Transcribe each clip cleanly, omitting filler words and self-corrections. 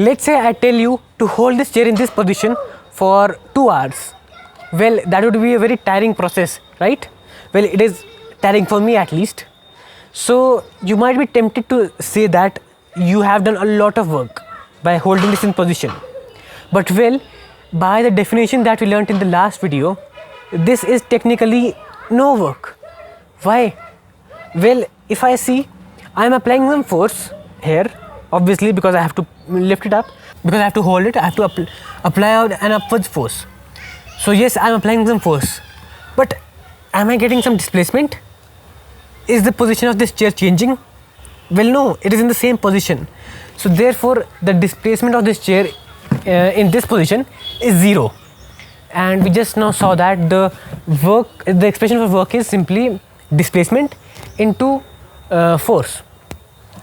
Let's say I tell you to hold this chair in this position for 2 hours. Well, that would be a very tiring process, right? Well, it is tiring for me at least. So you might be tempted to say that you have done a lot of work by holding this in position. But well, by the definition that we learnt in the last video, this is technically no work. Why? Well, if I see, I am applying some force here, obviously, because I have to lift it up, because I have to hold it, I have to apply an upwards force. So yes, I am applying some force, but am I getting some displacement? Is the position of this chair changing? Well, no, it is in the same position. So therefore, the displacement of this chair in this position is 0. And we just now saw that the expression for work is simply displacement into force.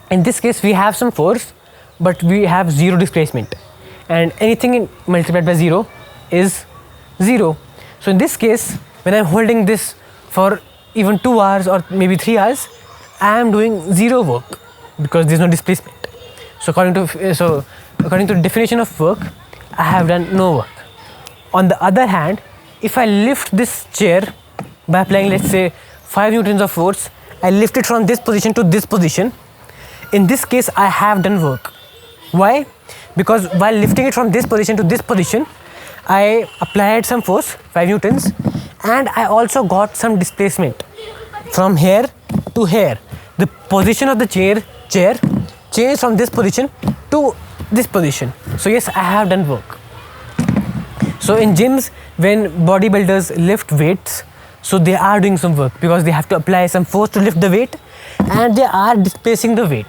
In this case, we have some force, but we have 0 displacement, and anything multiplied by 0 is 0. So in this case, when I am holding this for even 2 hours or maybe 3 hours, I am doing 0 work because there is no displacement. So according to the definition of work, I have done no work. On the other hand, if I lift this chair by applying, let's say, 5 newtons of force, I lift it from this position to this position. In this case, I have done work. Why? Because while lifting it from this position to this position, I applied some force, 5 newtons, and I also got some displacement from here to here. The position of the chair changed from this position to this position. So yes, I have done work. So in gyms, when bodybuilders lift weights, so they are doing some work because they have to apply some force to lift the weight, and they are displacing the weight.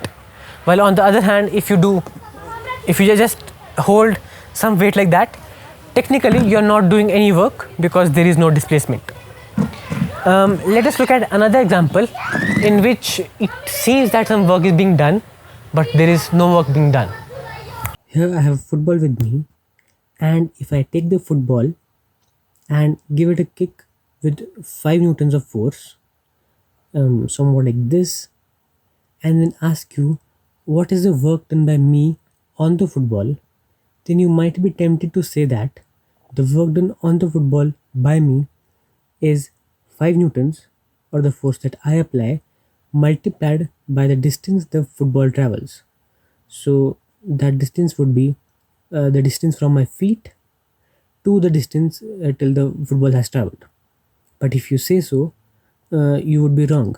While on the other hand, if you just hold some weight like that, technically you are not doing any work because there is no displacement. Let us look at another example in which it seems that some work is being done, but there is no work being done. Here I have a football with me, and if I take the football and give it a kick with 5 newtons of force, somewhat like this, and then ask you what is the work done by me on the football, then you might be tempted to say that the work done on the football by me is 5 newtons, or the force that I apply, multiplied by the distance the football travels. So that distance would be the distance from my feet to the distance till the football has traveled. But if you say so, you would be wrong.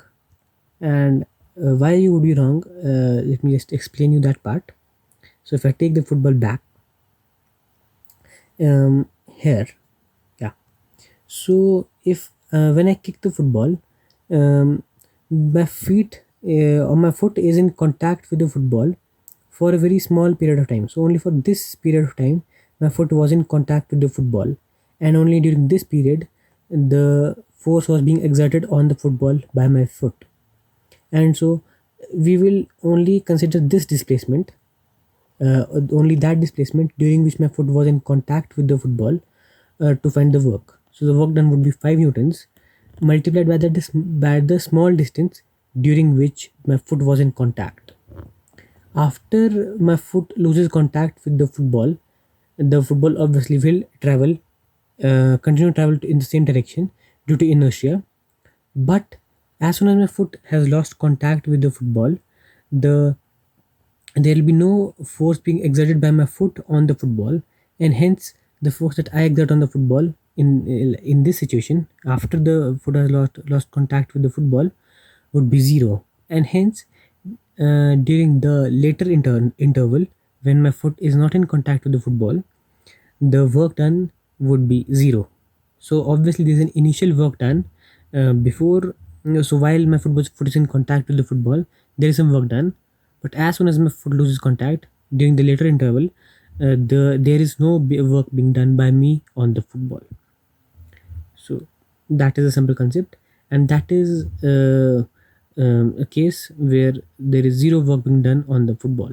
And why you would be wrong, let me just explain you that part. So if I take the football back here, yeah, so if when I kick the football, my feet or my foot is in contact with the football for a very small period of time. So only for this period of time my foot was in contact with the football, and only during this period the force was being exerted on the football by my foot. And so we will only consider this displacement, only that displacement during which my foot was in contact with the football, to find the work. So the work done would be 5 newtons multiplied by the small distance during which my foot was in contact. After my foot loses contact with the football obviously will continue to travel in the same direction due to inertia. But as soon as my foot has lost contact with the football, there will be no force being exerted by my foot on the football, and hence the force that I exert on the football in this situation after the foot has lost contact with the football would be 0. And hence during the later interval when my foot is not in contact with the football, the work done would be 0. So obviously there is an initial work done before. So while my foot is in contact with the football, there is some work done, but as soon as my foot loses contact during the later interval, there is no work being done by me on the football. So that is a simple concept, and that is a case where there is 0 work being done on the football.